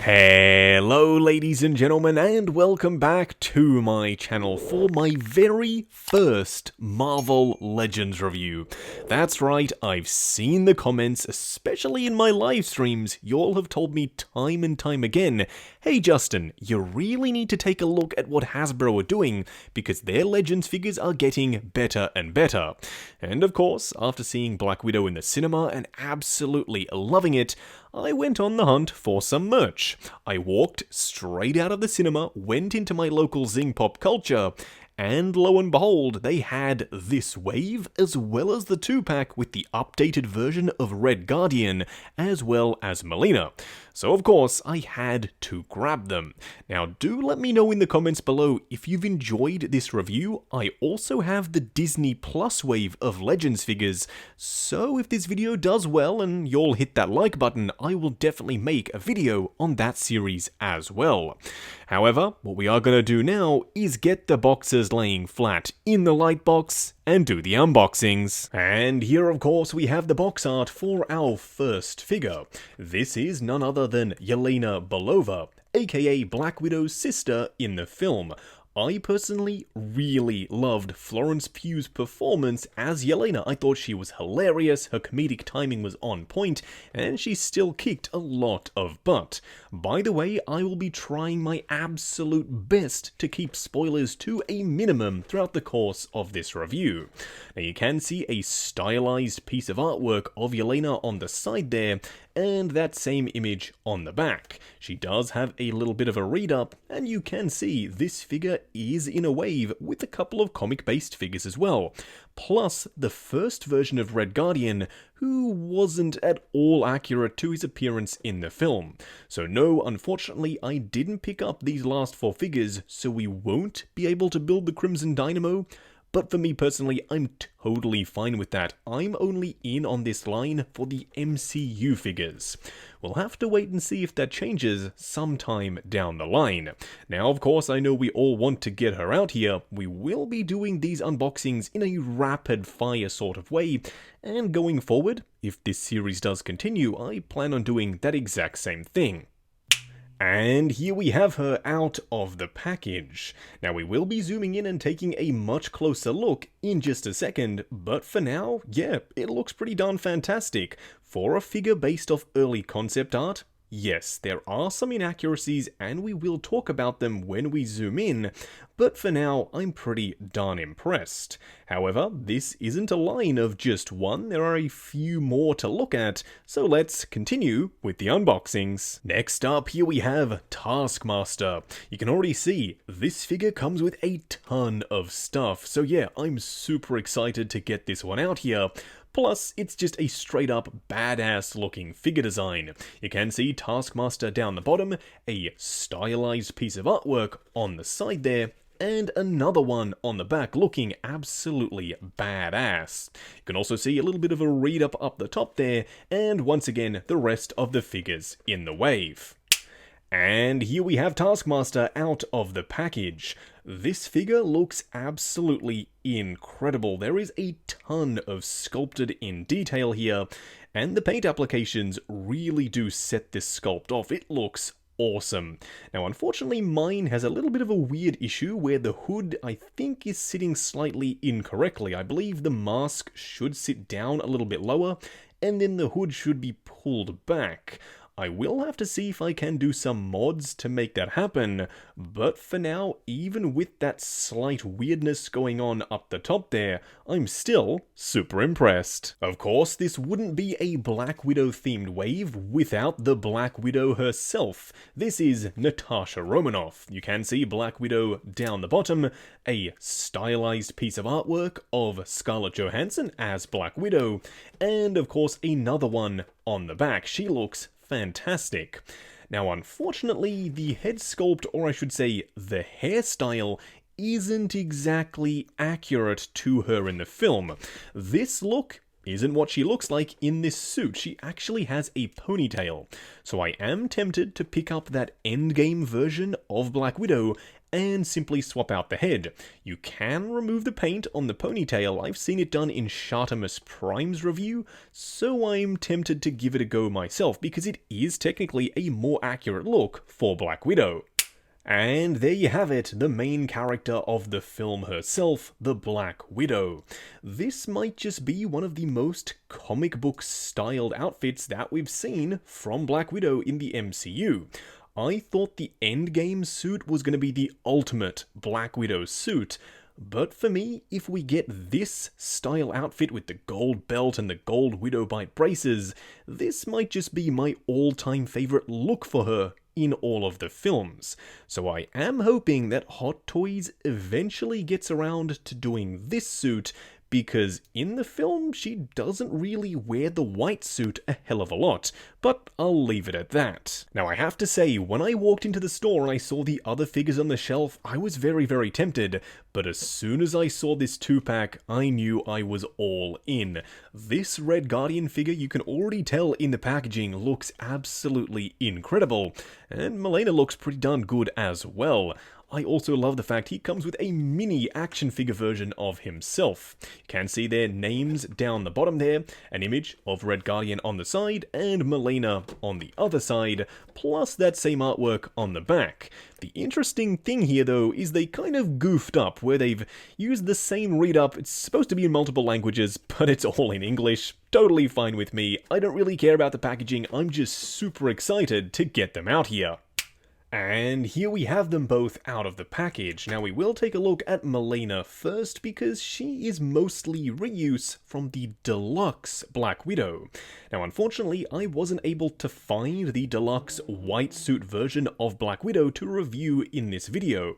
Hello ladies and gentlemen, and welcome back to my channel for my very first Marvel Legends review. That's right, I've seen the comments, especially in my live streams. You all have told me time and time again, hey Justin, you really need to take a look at what Hasbro are doing, because their Legends figures are getting better and better. And of course, after seeing Black Widow in the cinema and absolutely loving it, I went on the hunt for some merch. I walked straight out of the cinema, went into my local Zing Pop Culture, and lo and behold, they had this wave, as well as the 2-pack with the updated version of Red Guardian, as well as Melina. So of course, I had to grab them. Now do let me know in the comments below if you've enjoyed this review. I also have the Disney Plus wave of Legends figures, so if this video does well and you'll hit that like button, I will definitely make a video on that series as well. However, what we are going to do now is get the boxes laying flat in the light box and do the unboxings. And here of course we have the box art for our first figure. This is none other than Yelena Bolova, aka Black Widow's sister in the film. I personally really loved Florence Pugh's performance as Yelena. I thought she was hilarious, her comedic timing was on point, and she still kicked a lot of butt. By the way, I will be trying my absolute best to keep spoilers to a minimum throughout the course of this review. Now you can see a stylized piece of artwork of Yelena on the side there, and that same image on the back. She does have a little bit of a read up, and you can see this figure is in a wave with a couple of comic-based figures as well. Plus, the first version of Red Guardian, who wasn't at all accurate to his appearance in the film. So no, unfortunately, I didn't pick up these last 4 figures, so we won't be able to build the Crimson Dynamo. But for me personally, I'm totally fine with that. I'm only in on this line for the MCU figures. We'll have to wait and see if that changes sometime down the line. Now, of course, I know we all want to get her out here. We will be doing these unboxings in a rapid fire sort of way. And going forward, if this series does continue, I plan on doing that exact same thing. And here we have her out of the package. Now we will be zooming in and taking a much closer look in just a second, but for now, yeah, it looks pretty darn fantastic. For a figure based off early concept art, yes, there are some inaccuracies and we will talk about them when we zoom in, but for now, I'm pretty darn impressed. However, this isn't a line of just one, there are a few more to look at, so let's continue with the unboxings. Next up, here we have Taskmaster. You can already see, this figure comes with a ton of stuff, so yeah, I'm super excited to get this one out here. Plus, it's just a straight up badass looking figure design. You can see Taskmaster down the bottom, a stylized piece of artwork on the side there, and another one on the back looking absolutely badass. You can also see a little bit of a read up the top there, and once again, the rest of the figures in the wave. And here we have Taskmaster out of the package. This figure looks absolutely incredible. There is a ton of sculpted in detail here, and the paint applications really do set this sculpt off. It looks awesome. Now, unfortunately, mine has a little bit of a weird issue where the hood, I think, is sitting slightly incorrectly. I believe the mask should sit down a little bit lower, and then the hood should be pulled back. I will have to see if I can do some mods to make that happen, but for now, even with that slight weirdness going on up the top there, I'm still super impressed. Of course, this wouldn't be a Black Widow themed wave without the Black Widow herself. This is Natasha Romanoff. You can see Black Widow down the bottom, a stylized piece of artwork of Scarlett Johansson as Black Widow, and of course another one on the back. She looks fantastic. Now, unfortunately, the head sculpt, or I should say the hairstyle, isn't exactly accurate to her in the film. This look isn't what she looks like in this suit. She actually has a ponytail. So I am tempted to pick up that endgame version of Black Widow and simply swap out the head. You can remove the paint on the ponytail. I've seen it done in Shartimus Prime's review, so I'm tempted to give it a go myself because it is technically a more accurate look for Black Widow. And there you have it, the main character of the film herself, the Black Widow. This might just be one of the most comic book styled outfits that we've seen from Black Widow in the MCU. I thought the Endgame suit was going to be the ultimate Black Widow suit, but for me, if we get this style outfit with the gold belt and the gold Widow Bite braces, this might just be my all-time favorite look for her in all of the films. So I am hoping that Hot Toys eventually gets around to doing this suit, because in the film she doesn't really wear the white suit a hell of a lot, but I'll leave it at that. Now I have to say, when I walked into the store and I saw the other figures on the shelf, I was very tempted, but as soon as I saw this 2-pack, I knew I was all in. This Red Guardian figure, you can already tell in the packaging, looks absolutely incredible, and Melina looks pretty darn good as well. I also love the fact he comes with a mini action figure version of himself. You can see their names down the bottom there, an image of Red Guardian on the side and Melina on the other side, plus that same artwork on the back. The interesting thing here though is they kind of goofed up where they've used the same read-up. It's supposed to be in multiple languages, but it's all in English. Totally fine with me. I don't really care about the packaging, I'm just super excited to get them out here. And here we have them both out of the package. Now we will take a look at Melina first because she is mostly reuse from the deluxe Black Widow. Now unfortunately I wasn't able to find the deluxe white suit version of Black Widow to review in this video.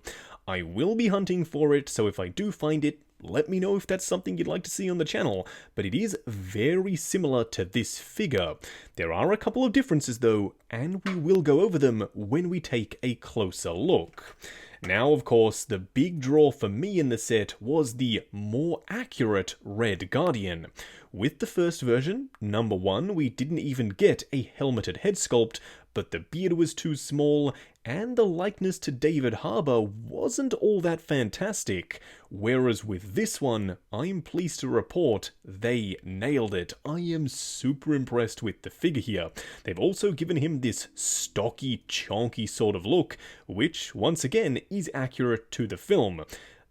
I will be hunting for it, so if I do find it, let me know if that's something you'd like to see on the channel, but it is very similar to this figure. There are a couple of differences though, and we will go over them when we take a closer look. Now, of course, the big draw for me in the set was the more accurate Red Guardian. With the first version, number 1, we didn't even get a helmeted head sculpt, but the beard was too small, and the likeness to David Harbour wasn't all that fantastic. Whereas with this one, I'm pleased to report they nailed it. I am super impressed with the figure here. They've also given him this stocky, chonky sort of look, which, once again, is accurate to the film.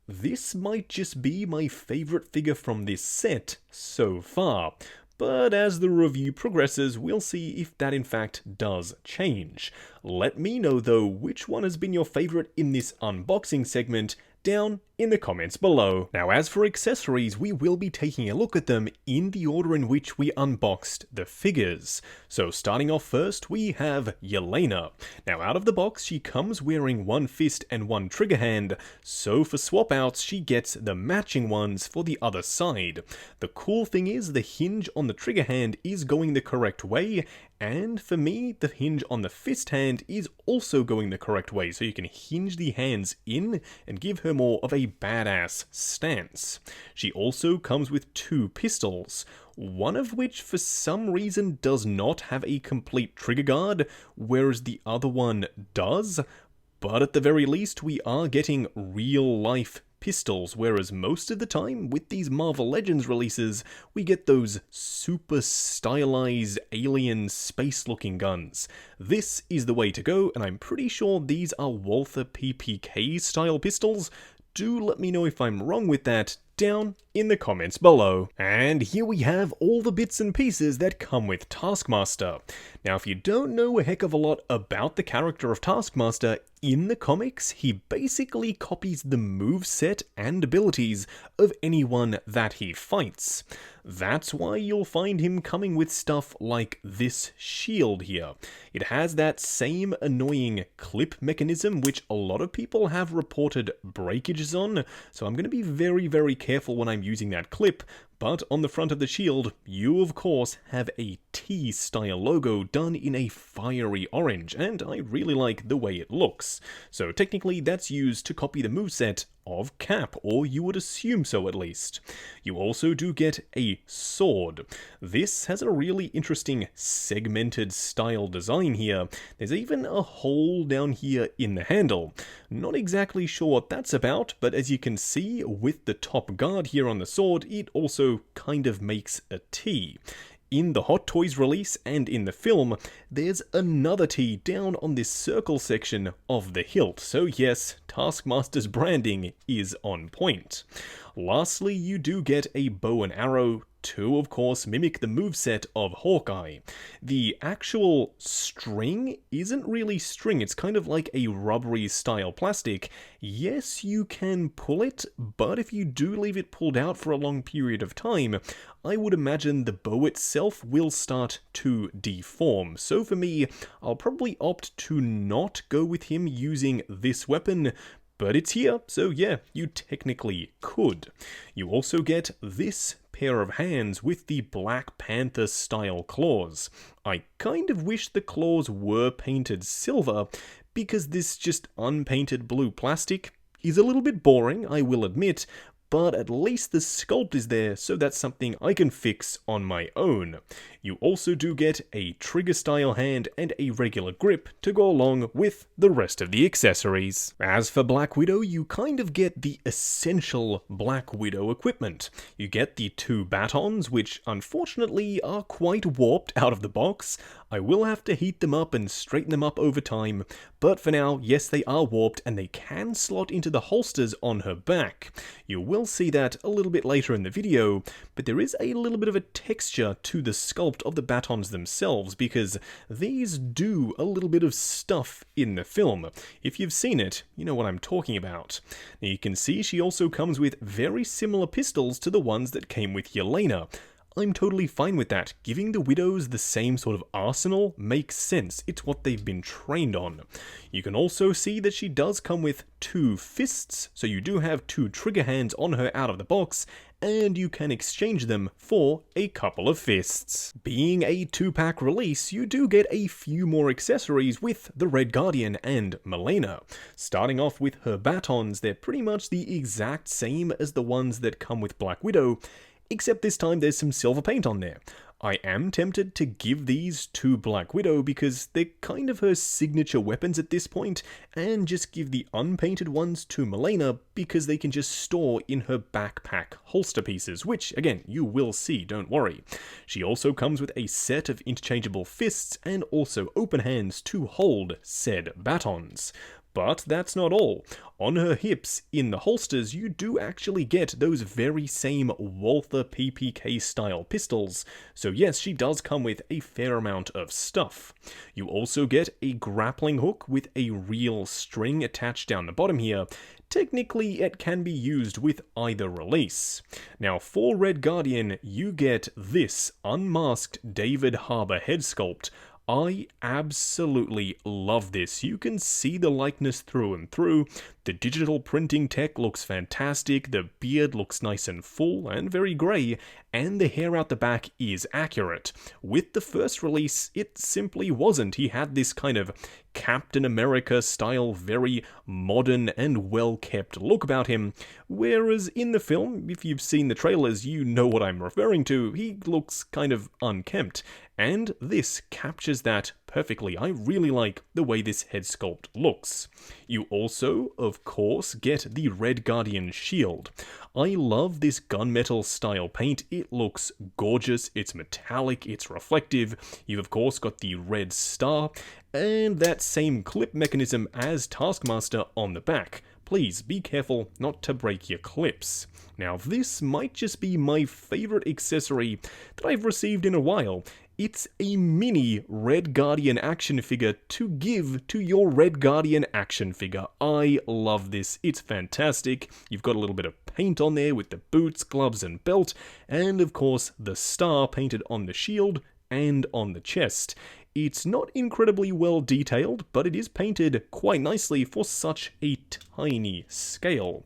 This might just be my favourite figure from this set so far, but as the review progresses, we'll see if that in fact does change. Let me know though which one has been your favourite in this unboxing segment down in the comments below. Now as for accessories, we will be taking a look at them in the order in which we unboxed the figures. So starting off first, we have Yelena. Now out of the box, she comes wearing one fist and one trigger hand, so for swap outs, she gets the matching ones for the other side. The cool thing is the hinge on the trigger hand is going the correct way, and for me, the hinge on the fist hand is also going the correct way, so you can hinge the hands in and give her more of a badass stance. She also comes with 2 pistols, one of which for some reason does not have a complete trigger guard, whereas the other one does, but at the very least we are getting real life pistols, whereas most of the time with these Marvel Legends releases, we get those super stylized alien space looking guns. This is the way to go, and I'm pretty sure these are Walther PPK style pistols. Do let me know if I'm wrong with that down in the comments below. And here we have all the bits and pieces that come with Taskmaster. Now if you don't know a heck of a lot about the character of Taskmaster, in the comics he basically copies the moveset and abilities of anyone that he fights. That's why you'll find him coming with stuff like this shield here. It has that same annoying clip mechanism which a lot of people have reported breakages on, so I'm going to be very careful when I'm using that clip, But on the front of the shield, you of course have a T-style logo done in a fiery orange, and I really like the way it looks. So technically that's used to copy the moveset of Cap, or you would assume so at least. You also do get a sword. This has a really interesting segmented style design here. There's even a hole down here in the handle. Not exactly sure what that's about, but as you can see with the top guard here on the sword, it also kind of makes a T. In the Hot Toys release and in the film, there's another T down on this circle section of the hilt, so yes, Taskmaster's branding is on point. Lastly, you do get a bow and arrow to, of course, mimic the moveset of Hawkeye. The actual string isn't really string, it's kind of like a rubbery style plastic. Yes, you can pull it, but if you do leave it pulled out for a long period of time, I would imagine the bow itself will start to deform. So for me, I'll probably opt to not go with him using this weapon, but it's here, so yeah, you technically could. You also get this pair of hands with the Black Panther style claws. I kind of wish the claws were painted silver, because this just unpainted blue plastic is a little bit boring, I will admit, but at least the sculpt is there, so that's something I can fix on my own. You also do get a trigger style hand and a regular grip to go along with the rest of the accessories. As for Black Widow, you kind of get the essential Black Widow equipment. You get the two batons, which unfortunately are quite warped out of the box. I will have to heat them up and straighten them up over time, but for now, yes, they are warped and they can slot into the holsters on her back. You will see that a little bit later in the video, but there is a little bit of a texture to the sculpt of the batons themselves, because these do a little bit of stuff in the film. If you've seen it, you know what I'm talking about. Now you can see she also comes with very similar pistols to the ones that came with Yelena. I'm totally fine with that. Giving the Widows the same sort of arsenal makes sense. It's what they've been trained on. You can also see that she does come with two fists, so you do have two trigger hands on her out of the box, and you can exchange them for a couple of fists. Being a 2-pack release, you do get a few more accessories with the Red Guardian and Melina. Starting off with her batons, they're pretty much the exact same as the ones that come with Black Widow, except this time there's some silver paint on there. I am tempted to give these to Black Widow because they're kind of her signature weapons at this point, and just give the unpainted ones to Melina because they can just store in her backpack holster pieces, which, again, you will see, don't worry. She also comes with a set of interchangeable fists and also open hands to hold said batons. But that's not all. On her hips, in the holsters, you do actually get those very same Walther PPK style pistols. So yes, she does come with a fair amount of stuff. You also get a grappling hook with a real string attached down the bottom here. Technically, it can be used with either release. Now, for Red Guardian, you get this unmasked David Harbour head sculpt. I absolutely love this. You can see the likeness through and through. The digital printing tech looks fantastic, the beard looks nice and full and very grey, and the hair out the back is accurate. With the first release, it simply wasn't. He had this kind of Captain America style, very modern and well-kept look about him, whereas in the film, if you've seen the trailers, you know what I'm referring to, he looks kind of unkempt. And this captures that perfectly. I really like the way this head sculpt looks. You also, of course, get the Red Guardian shield. I love this gunmetal style paint. It looks gorgeous, it's metallic, it's reflective. You've of course got the red star, and that same clip mechanism as Taskmaster on the back. Please be careful not to break your clips. Now this might just be my favourite accessory that I've received in a while. It's a mini Red Guardian action figure to give to your Red Guardian action figure. I love this. It's fantastic. You've got a little bit of paint on there with the boots, gloves, and belt, and of course the star painted on the shield and on the chest. It's not incredibly well detailed, but it is painted quite nicely for such a tiny scale.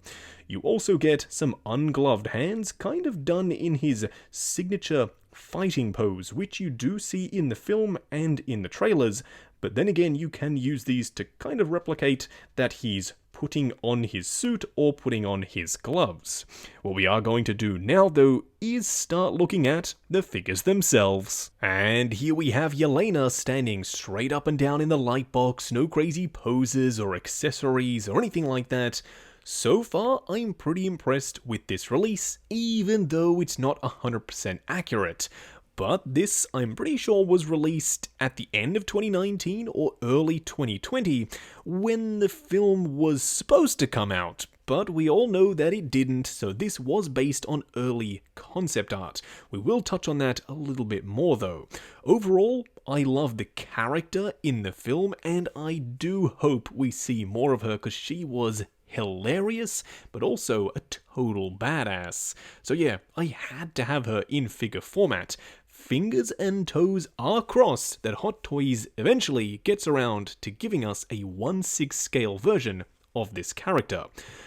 You also get some ungloved hands, kind of done in his signature fighting pose, which you do see in the film and in the trailers, but then again you can use these to kind of replicate that he's putting on his suit or putting on his gloves. What we are going to do now though is start looking at the figures themselves. And here we have Yelena standing straight up and down in the light box, no crazy poses or accessories or anything like that. So far, I'm pretty impressed with this release, even though it's not 100% accurate. But this, I'm pretty sure, was released at the end of 2019 or early 2020, when the film was supposed to come out. But we all know that it didn't, so this was based on early concept art. We will touch on that a little bit more though. Overall, I love the character in the film, and I do hope we see more of her because she was hilarious, but also a total badass. So yeah, I had to have her in figure format. Fingers and toes are crossed that Hot Toys eventually gets around to giving us a 1/6 scale version of this character.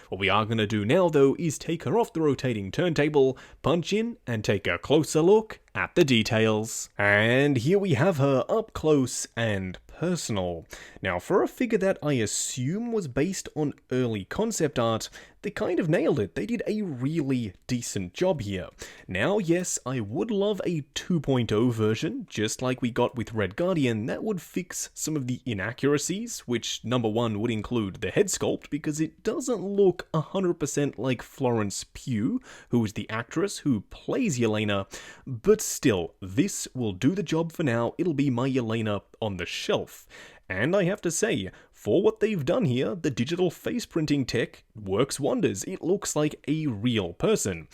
What we are going to do now though is take her off the rotating turntable, punch in, and take a closer look at the details. And here we have her up close and personal. Now, for a figure that I assume was based on early concept art, they kind of nailed it. They did a really decent job here. Now, yes, I would love a 2.0 version, just like we got with Red Guardian, that would fix some of the inaccuracies, which number one would include the head sculpt, because it doesn't look 100% like Florence Pugh, who is the actress who plays Yelena, but still, this will do the job for now. It'll be my Yelena on the shelf. And I have to say, for what they've done here, the digital face printing tech works wonders. It looks like a real person.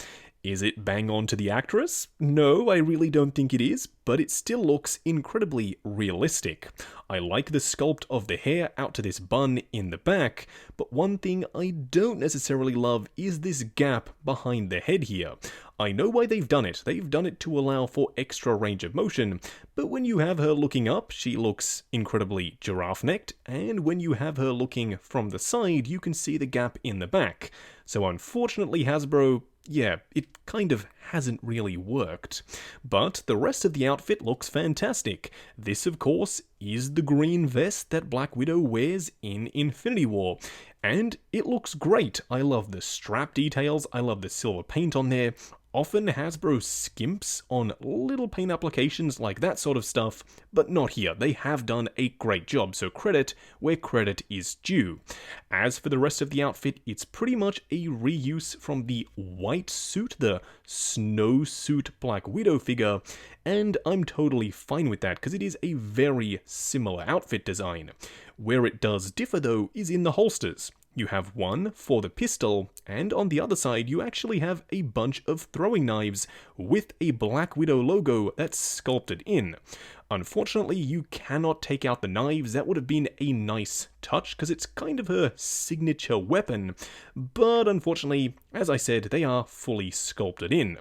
Is it bang on to the actress? No, I really don't think it is, but it still looks incredibly realistic. I like the sculpt of the hair out to this bun in the back, but one thing I don't necessarily love is this gap behind the head here. I know why they've done it. They've done it to allow for extra range of motion, but when you have her looking up, she looks incredibly giraffe-necked, and when you have her looking from the side, you can see the gap in the back. So unfortunately, Hasbro, yeah, it kind of hasn't really worked. But the rest of the outfit looks fantastic. This, of course, is the green vest that Black Widow wears in Infinity War. And it looks great. I love the strap details, I love the silver paint on there. Often Hasbro skimps on little paint applications like that sort of stuff, but not here. They have done a great job, so credit where credit is due. As for the rest of the outfit, it's pretty much a reuse from the white suit, the snowsuit Black Widow figure, and I'm totally fine with that because it is a very similar outfit design. Where it does differ though is in the holsters. You have one for the pistol, and on the other side you actually have a bunch of throwing knives with a Black Widow logo that's sculpted in. Unfortunately, you cannot take out the knives. That would have been a nice touch because it's kind of her signature weapon, but unfortunately, as I said, they are fully sculpted in.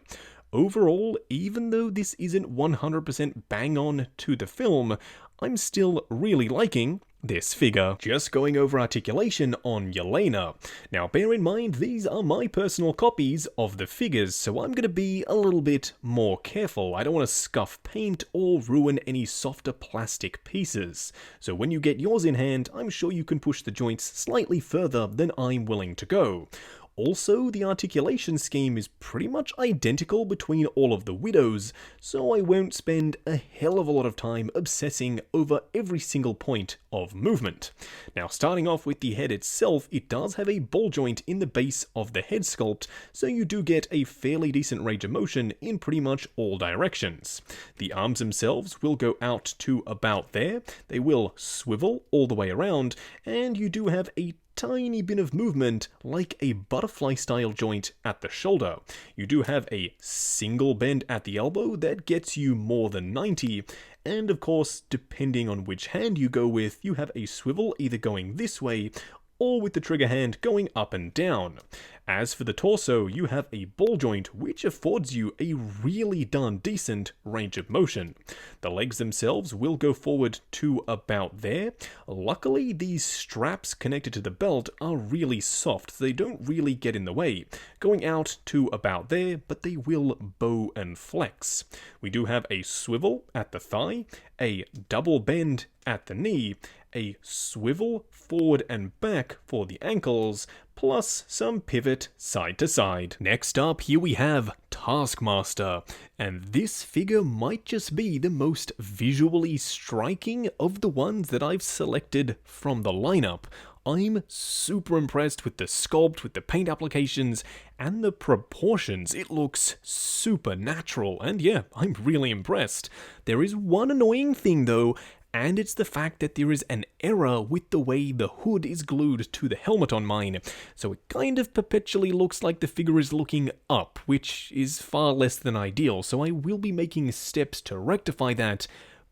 Overall, even though this isn't 100% bang on to the film, I'm still really liking this figure. Just going over articulation on Yelena. Now bear in mind, these are my personal copies of the figures, so I'm going to be a little bit more careful. I don't want to scuff paint or ruin any softer plastic pieces. So when you get yours in hand, I'm sure you can push the joints slightly further than I'm willing to go. Also, the articulation scheme is pretty much identical between all of the widows, so I won't spend a hell of a lot of time obsessing over every single point of movement. Now, starting off with the head itself, it does have a ball joint in the base of the head sculpt, so you do get a fairly decent range of motion in pretty much all directions. The arms themselves will go out to about there, they will swivel all the way around, and you do have a tiny bit of movement like a butterfly style joint at the shoulder. You do have a single bend at the elbow that gets you more than 90, and of course, depending on which hand you go with, you have a swivel either going this way or with the trigger hand going up and down. As for the torso, you have a ball joint which affords you a really darn decent range of motion. The legs themselves will go forward to about there. Luckily, these straps connected to the belt are really soft, so they don't really get in the way, going out to about there, but they will bow and flex. We do have a swivel at the thigh, a double bend at the knee, a swivel forward and back for the ankles, plus some pivot side to side. Next up, here we have Taskmaster, and this figure might just be the most visually striking of the ones that I've selected from the lineup. I'm super impressed with the sculpt, with the paint applications, and the proportions. It looks super natural, and yeah, I'm really impressed. There is one annoying thing though, and it's the fact that there is an error with the way the hood is glued to the helmet on mine, so it kind of perpetually looks like the figure is looking up, which is far less than ideal, so I will be making steps to rectify that.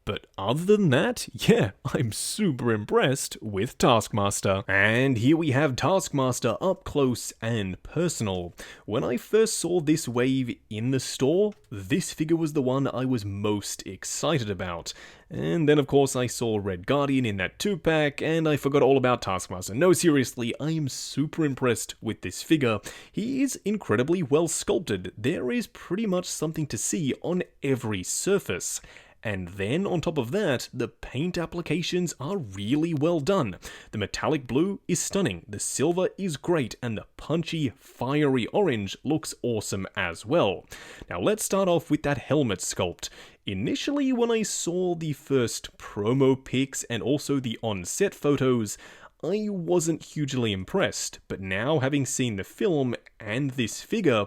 But other than that, yeah, I'm super impressed with Taskmaster. And here we have Taskmaster up close and personal. When I first saw this wave in the store, this figure was the one I was most excited about. And then of course I saw Red Guardian in that 2-pack, and I forgot all about Taskmaster. No, seriously, I am super impressed with this figure. He is incredibly well sculpted. There is pretty much something to see on every surface. And then, on top of that, the paint applications are really well done. The metallic blue is stunning, the silver is great, and the punchy, fiery orange looks awesome as well. Now let's start off with that helmet sculpt. Initially, when I saw the first promo pics and also the on-set photos, I wasn't hugely impressed, but now having seen the film and this figure,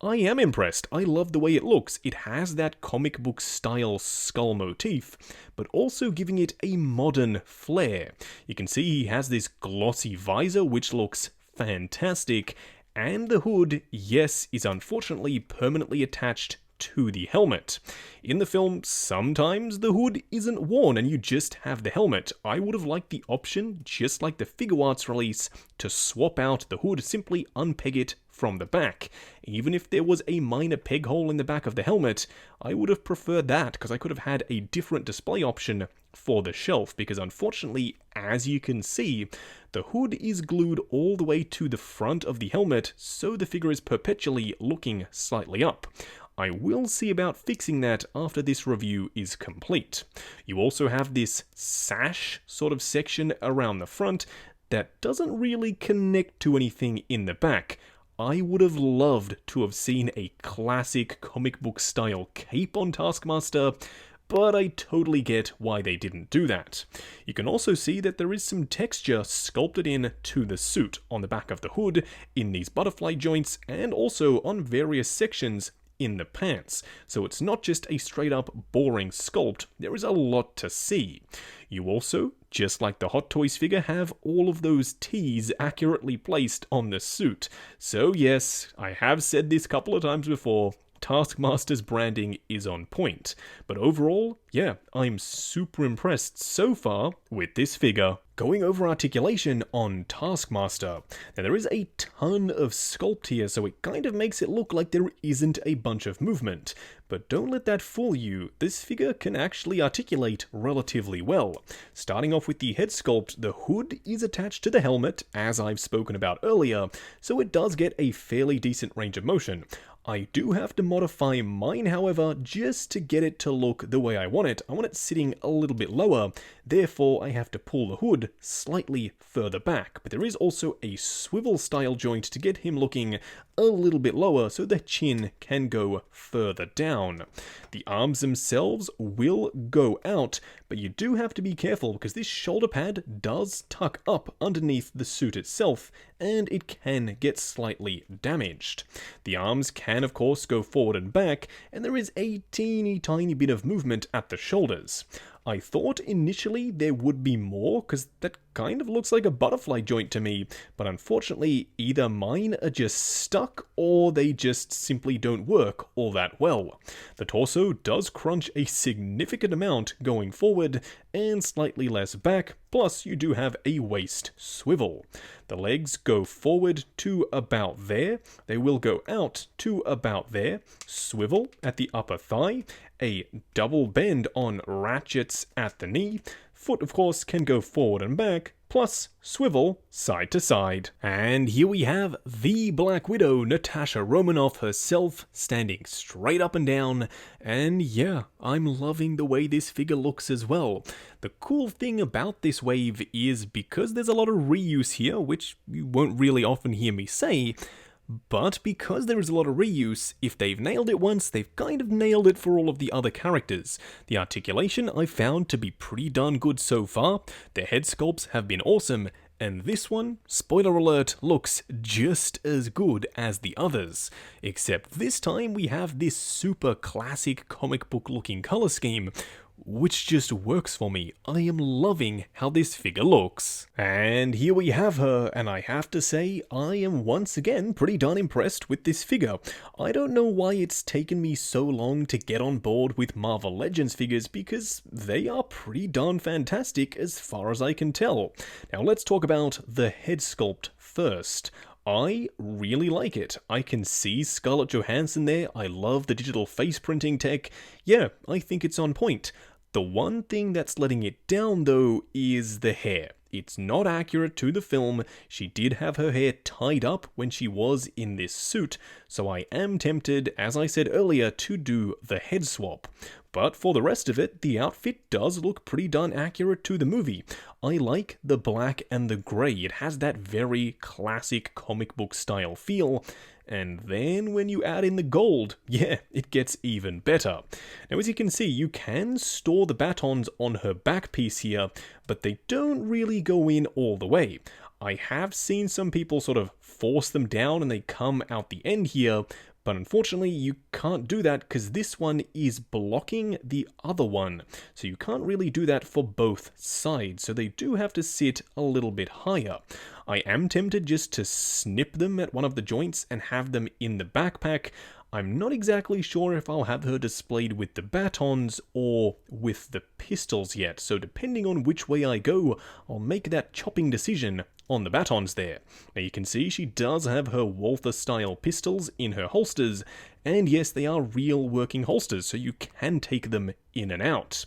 I am impressed. I love the way it looks. It has that comic book style skull motif, but also giving it a modern flair. You can see he has this glossy visor which looks fantastic, and the hood, yes, is unfortunately permanently attached to the helmet. In the film, sometimes the hood isn't worn and you just have the helmet. I would have liked the option, just like the Figure Arts release, to swap out the hood, simply unpeg it from the back. Even if there was a minor peg hole in the back of the helmet, I would have preferred that because I could have had a different display option for the shelf, because unfortunately, as you can see, the hood is glued all the way to the front of the helmet, so the figure is perpetually looking slightly up. I will see about fixing that after this review is complete. You also have this sash sort of section around the front that doesn't really connect to anything in the back. I would have loved to have seen a classic comic book style cape on Taskmaster, but I totally get why they didn't do that. You can also see that there is some texture sculpted in to the suit on the back of the hood, in these butterfly joints, and also on various sections in the pants, so it's not just a straight up boring sculpt, there is a lot to see. You also, just like the Hot Toys figure, have all of those T's accurately placed on the suit. So yes, I have said this a couple of times before, Taskmaster's branding is on point. But overall, yeah, I'm super impressed so far with this figure. Going over articulation on Taskmaster. Now there is a ton of sculpt here, so it kind of makes it look like there isn't a bunch of movement. But don't let that fool you, this figure can actually articulate relatively well. Starting off with the head sculpt, the hood is attached to the helmet, as I've spoken about earlier, so it does get a fairly decent range of motion. I do have to modify mine, however, just to get it to look the way I want it. I want it sitting a little bit lower, therefore I have to pull the hood slightly further back. But there is also a swivel style joint to get him looking a little bit lower so the chin can go further down. The arms themselves will go out, but you do have to be careful because this shoulder pad does tuck up underneath the suit itself, and it can get slightly damaged. The arms can of course go forward and back, and there is a teeny tiny bit of movement at the shoulders. I thought initially there would be more, because that kind of looks like a butterfly joint to me, but unfortunately either mine are just stuck or they just simply don't work all that well. The torso does crunch a significant amount going forward and slightly less back, plus you do have a waist swivel. The legs go forward to about there, they will go out to about there, swivel at the upper thigh, a double bend on ratchets at the knee, foot of course can go forward and back, plus swivel side to side. And here we have the Black Widow, Natasha Romanoff herself, standing straight up and down, and yeah, I'm loving the way this figure looks as well. The cool thing about this wave is because there's a lot of reuse here, which you won't really often hear me say, but because there is a lot of reuse, if they've nailed it once, they've kind of nailed it for all of the other characters. The articulation I've found to be pretty darn good so far, their head sculpts have been awesome, and this one, spoiler alert, looks just as good as the others. Except this time we have this super classic comic book looking color scheme, which just works for me. I am loving how this figure looks. And here we have her, and I have to say, I am once again pretty darn impressed with this figure. I don't know why it's taken me so long to get on board with Marvel Legends figures, because they are pretty darn fantastic as far as I can tell. Now let's talk about the head sculpt first. I really like it. I can see Scarlett Johansson there. I love the digital face printing tech. Yeah, I think it's on point. The one thing that's letting it down though is the hair. It's not accurate to the film. She did have her hair tied up when she was in this suit, so I am tempted, as I said earlier, to do the head swap. But for the rest of it, the outfit does look pretty darn accurate to the movie. I like the black and the grey. It has that very classic comic book style feel. And then when you add in the gold, yeah, it gets even better. Now as you can see, you can store the batons on her back piece here, but they don't really go in all the way. I have seen some people sort of force them down and they come out the end here, but unfortunately you can't do that because this one is blocking the other one. So you can't really do that for both sides, so they do have to sit a little bit higher. I am tempted just to snip them at one of the joints and have them in the backpack. I'm not exactly sure if I'll have her displayed with the batons or with the pistols yet, so depending on which way I go, I'll make that chopping decision on the batons there. Now you can see she does have her Walther-style pistols in her holsters, and yes, they are real working holsters, so you can take them in and out.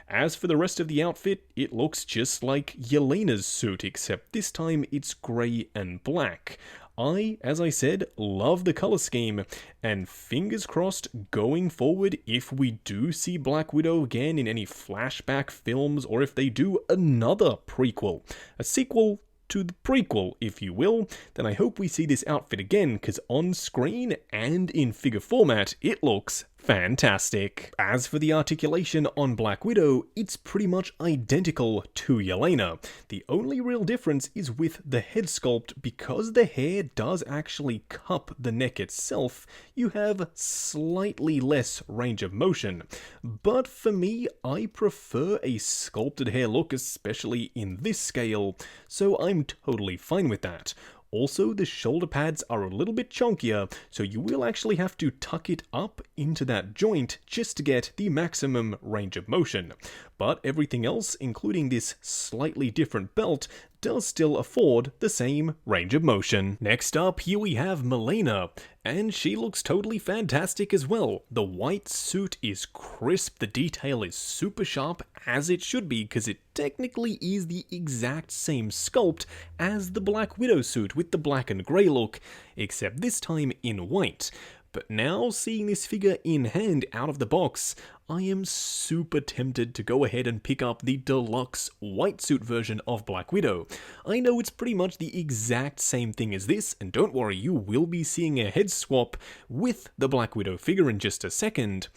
As for the rest of the outfit, it looks just like Yelena's suit, except this time it's grey and black. I, as I said, love the color scheme, and fingers crossed going forward if we do see Black Widow again in any flashback films, or if they do another prequel, a sequel to the prequel, if you will, then I hope we see this outfit again, because on screen and in figure format, it looks fantastic. As for the articulation on Black Widow, it's pretty much identical to Yelena. The only real difference is with the head sculpt. Because the hair does actually cup the neck itself, you have slightly less range of motion. But for me, I prefer a sculpted hair look, especially in this scale, so I'm totally fine with that. Also, the shoulder pads are a little bit chunkier, so you will actually have to tuck it up into that joint just to get the maximum range of motion. But everything else, including this slightly different belt, does still afford the same range of motion. Next up, here we have Melina, and she looks totally fantastic as well. The white suit is crisp, the detail is super sharp, as it should be, because it technically is the exact same sculpt as the Black Widow suit with the black and grey look, except this time in white. But now, seeing this figure in hand out of the box, I am super tempted to go ahead and pick up the deluxe white suit version of Black Widow. I know it's pretty much the exact same thing as this, and don't worry, you will be seeing a head swap with the Black Widow figure in just a second.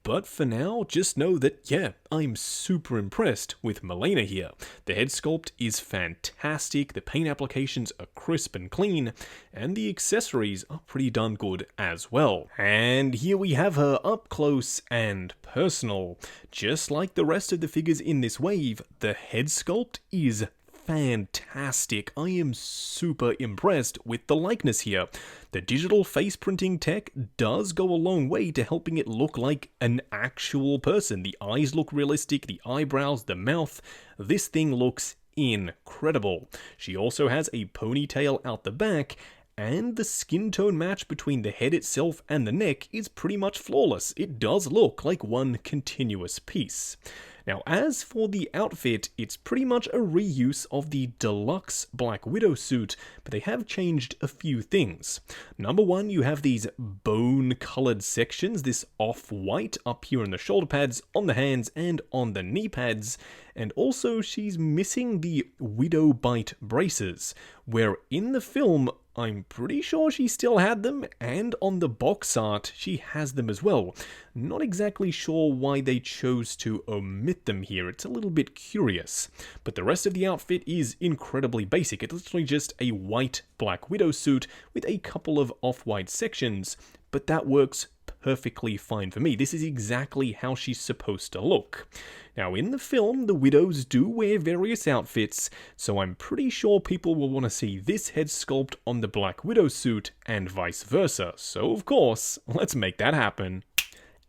But for now, just know that, yeah, I'm super impressed with Melina here. The head sculpt is fantastic, the paint applications are crisp and clean, and the accessories are pretty darn good as well. And here we have her up close and personal. Just like the rest of the figures in this wave, the head sculpt is fantastic. I am super impressed with the likeness here. The digital face printing tech does go a long way to helping it look like an actual person. The eyes look realistic, the eyebrows, the mouth. This thing looks incredible. She also has a ponytail out the back, and the skin tone match between the head itself and the neck is pretty much flawless. It does look like one continuous piece. Now, as for the outfit, it's pretty much a reuse of the deluxe Black Widow suit, but they have changed a few things. Number one, you have these bone-colored sections, this off-white up here in the shoulder pads, on the hands, and on the knee pads. And also, she's missing the Widow Bite braces, where in the film, I'm pretty sure she still had them, and on the box art, she has them as well. Not exactly sure why they chose to omit them here, it's a little bit curious. But the rest of the outfit is incredibly basic. It's literally just a white Black Widow suit with a couple of off-white sections, but that works perfectly fine for me. This is exactly how she's supposed to look. Now, in the film, the Widows do wear various outfits, so I'm pretty sure people will want to see this head sculpt on the Black Widow suit and vice versa. So, of course, let's make that happen.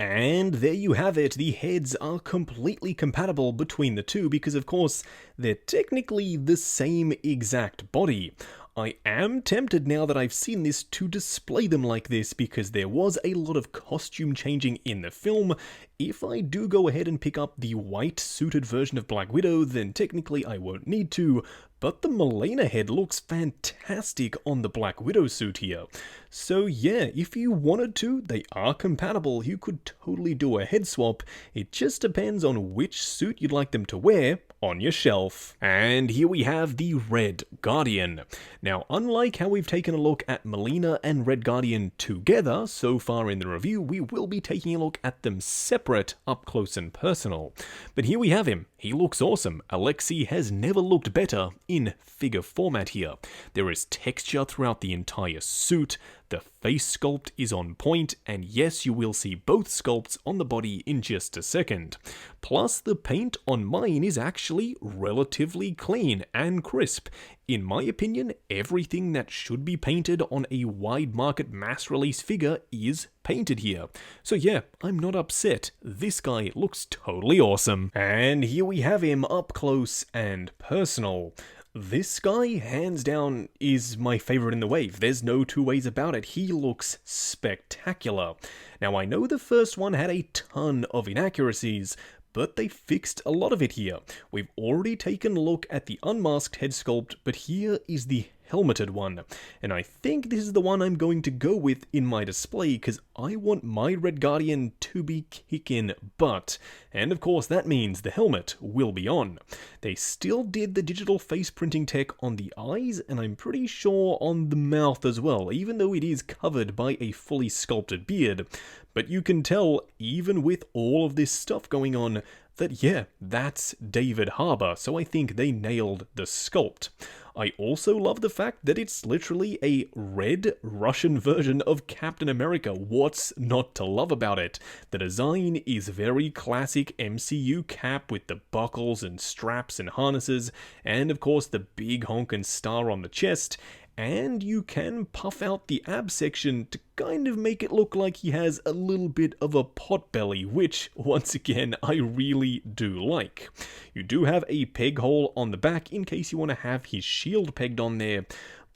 And there you have it, the heads are completely compatible between the two because of course they're technically the same exact body. I am tempted now that I've seen this to display them like this because there was a lot of costume changing in the film. If I do go ahead and pick up the white suited version of Black Widow, then technically I won't need to, but the Melina head looks fantastic on the Black Widow suit here. So yeah, if you wanted to, they are compatible. You could totally do a head swap. It just depends on which suit you'd like them to wear on your shelf. And here we have the Red Guardian. Now, unlike how we've taken a look at Melina and Red Guardian together so far in the review, we will be taking a look at them separate, up close and personal. But here we have him. He looks awesome. Alexei has never looked better in figure format here. There is texture throughout the entire suit. The face sculpt is on point, and yes, you will see both sculpts on the body in just a second. Plus, the paint on mine is actually relatively clean and crisp. In my opinion, everything that should be painted on a wide market mass release figure is painted here. So yeah, I'm not upset. This guy looks totally awesome. And here we have him up close and personal. This guy, hands down, is my favorite in the wave. There's no two ways about it. He looks spectacular. Now, I know the first one had a ton of inaccuracies, but they fixed a lot of it here. We've already taken a look at the unmasked head sculpt, but here is the helmeted one. And I think this is the one I'm going to go with in my display because I want my Red Guardian to be kickin' butt. And of course that means the helmet will be on. They still did the digital face printing tech on the eyes and I'm pretty sure on the mouth as well, even though it is covered by a fully sculpted beard. But you can tell, even with all of this stuff going on, that yeah, that's David Harbour, so I think they nailed the sculpt. I also love the fact that it's literally a red Russian version of Captain America. What's not to love about it? The design is very classic MCU Cap with the buckles and straps and harnesses, and of course the big honkin' star on the chest. And you can puff out the ab section to kind of make it look like he has a little bit of a pot belly, which, once again, I really do like. You do have a peg hole on the back in case you want to have his shield pegged on there,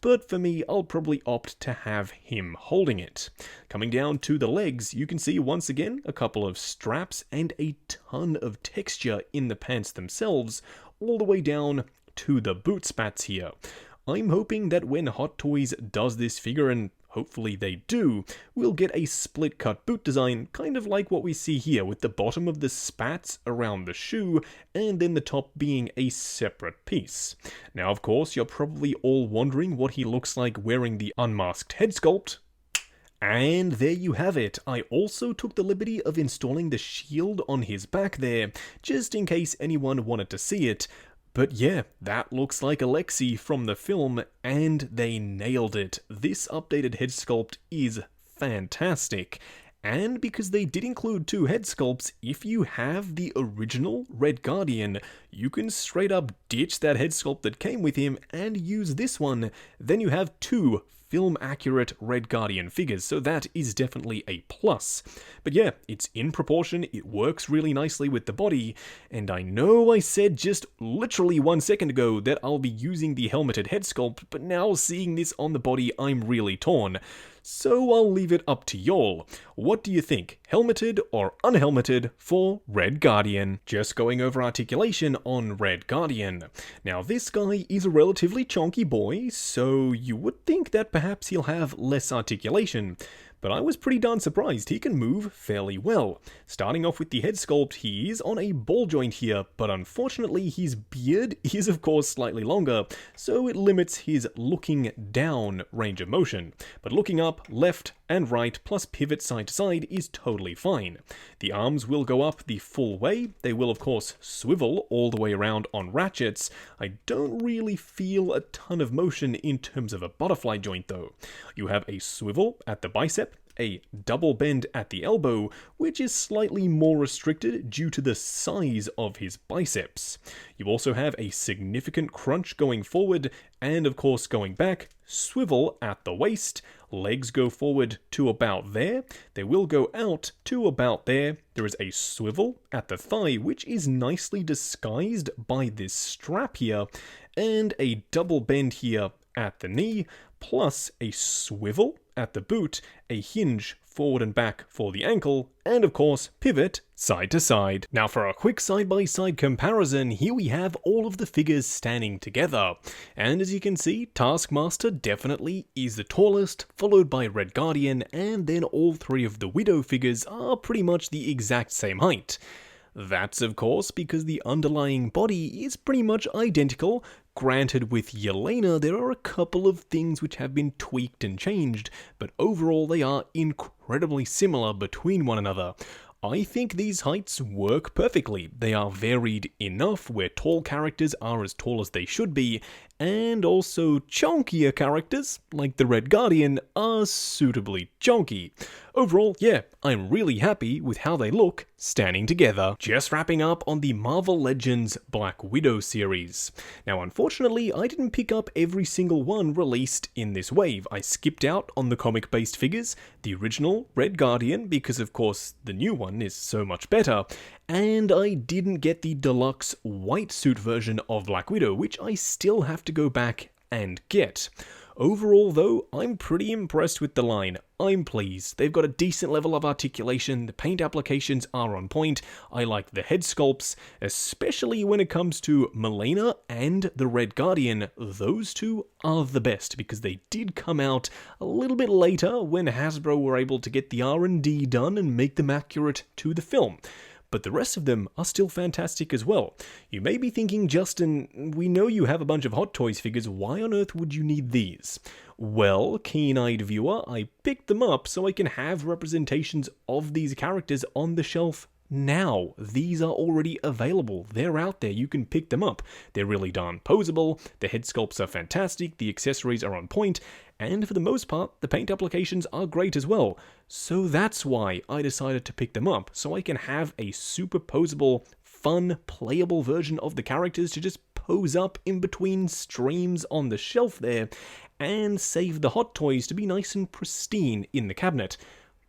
but for me, I'll probably opt to have him holding it. Coming down to the legs, you can see once again a couple of straps and a ton of texture in the pants themselves, all the way down to the boot spats here. I'm hoping that when Hot Toys does this figure, and hopefully they do, we'll get a split cut boot design, kind of like what we see here, with the bottom of the spats around the shoe, and then the top being a separate piece. Now, of course, you're probably all wondering what he looks like wearing the unmasked head sculpt. And there you have it. I also took the liberty of installing the shield on his back there, just in case anyone wanted to see it. But yeah, that looks like Alexei from the film, and they nailed it. This updated head sculpt is fantastic. And because they did include 2 head sculpts, if you have the original Red Guardian, you can straight up ditch that head sculpt that came with him and use this one. Then you have 2 film-accurate Red Guardian figures, so that is definitely a plus. But yeah, it's in proportion, it works really nicely with the body, and I know I said just literally 1 second ago that I'll be using the helmeted head sculpt, but now seeing this on the body, I'm really torn. So I'll leave it up to y'all. What do you think, helmeted or unhelmeted for Red Guardian? Just going over articulation on Red Guardian. Now this guy is a relatively chunky boy, so you would think that perhaps he'll have less articulation. But I was pretty darn surprised he can move fairly well. Starting off with the head sculpt, he is on a ball joint here, but unfortunately his beard is of course slightly longer, so it limits his looking down range of motion. But looking up, left and right, plus pivot side to side is totally fine. The arms will go up the full way, they will of course swivel all the way around on ratchets. I don't really feel a ton of motion in terms of a butterfly joint though. You have a swivel at the bicep, a double bend at the elbow, which is slightly more restricted due to the size of his biceps. You also have a significant crunch going forward, and of course going back, swivel at the waist, legs go forward to about there, they will go out to about there, there is a swivel at the thigh, which is nicely disguised by this strap here, and a double bend here at the knee, plus a swivel at the boot, a hinge forward and back for the ankle, and of course pivot side to side. Now for a quick side-by-side comparison, here we have all of the figures standing together. And as you can see, Taskmaster definitely is the tallest, followed by Red Guardian, and then all 3 of the Widow figures are pretty much the exact same height. That's of course because the underlying body is pretty much identical. Granted, with Yelena there are a couple of things which have been tweaked and changed, but overall they are incredibly similar between one another. I think these heights work perfectly. They are varied enough where tall characters are as tall as they should be, and also chunkier characters, like the Red Guardian, are suitably chunky. Overall, yeah, I'm really happy with how they look standing together. Just wrapping up on the Marvel Legends Black Widow series. Now unfortunately, I didn't pick up every single one released in this wave. I skipped out on the comic-based figures, the original Red Guardian, because of course the new one is so much better, and I didn't get the deluxe white suit version of Black Widow, which I still have to go back and get. Overall though, I'm pretty impressed with the line. I'm pleased. They've got a decent level of articulation, the paint applications are on point, I like the head sculpts, especially when it comes to Melina and the Red Guardian. Those 2 are the best because they did come out a little bit later when Hasbro were able to get the R&D done and make them accurate to the film. But the rest of them are still fantastic as well. You may be thinking, Justin, we know you have a bunch of Hot Toys figures, why on earth would you need these? Well, keen-eyed viewer, I picked them up so I can have representations of these characters on the shelf now. These are already available, they're out there, you can pick them up. They're really darn poseable, the head sculpts are fantastic, the accessories are on point, and for the most part, the paint applications are great as well. So that's why I decided to pick them up, so I can have a super poseable, fun, playable version of the characters to just pose up in between streams on the shelf there, and save the Hot Toys to be nice and pristine in the cabinet.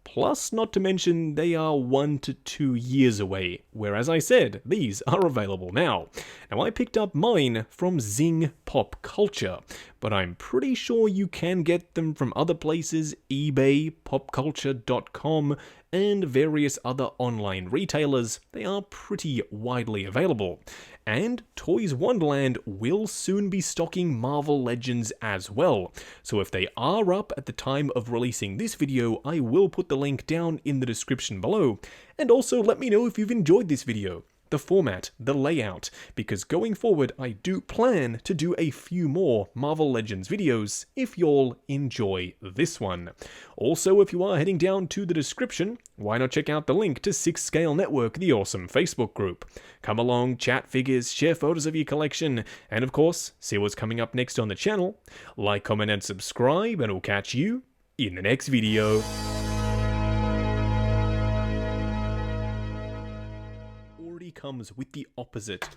Plus, not to mention, they are 1 to 2 years away, where as I said, these are available now. Now I picked up mine from Zing Pop Culture, but I'm pretty sure you can get them from other places, eBay, popculture.com, and various other online retailers. They are pretty widely available. And Toys Wonderland will soon be stocking Marvel Legends as well. So if they are up at the time of releasing this video, I will put the link down in the description below. And also let me know if you've enjoyed this video, the format, the layout, because going forward I do plan to do a few more Marvel Legends videos if y'all enjoy this one. Also, if you are heading down to the description, why not check out the link to 6 Scale Network, the awesome Facebook group. Come along, chat figures, share photos of your collection, and of course, see what's coming up next on the channel. Like, comment, and subscribe, and I'll catch you in the next video. comes with the opposite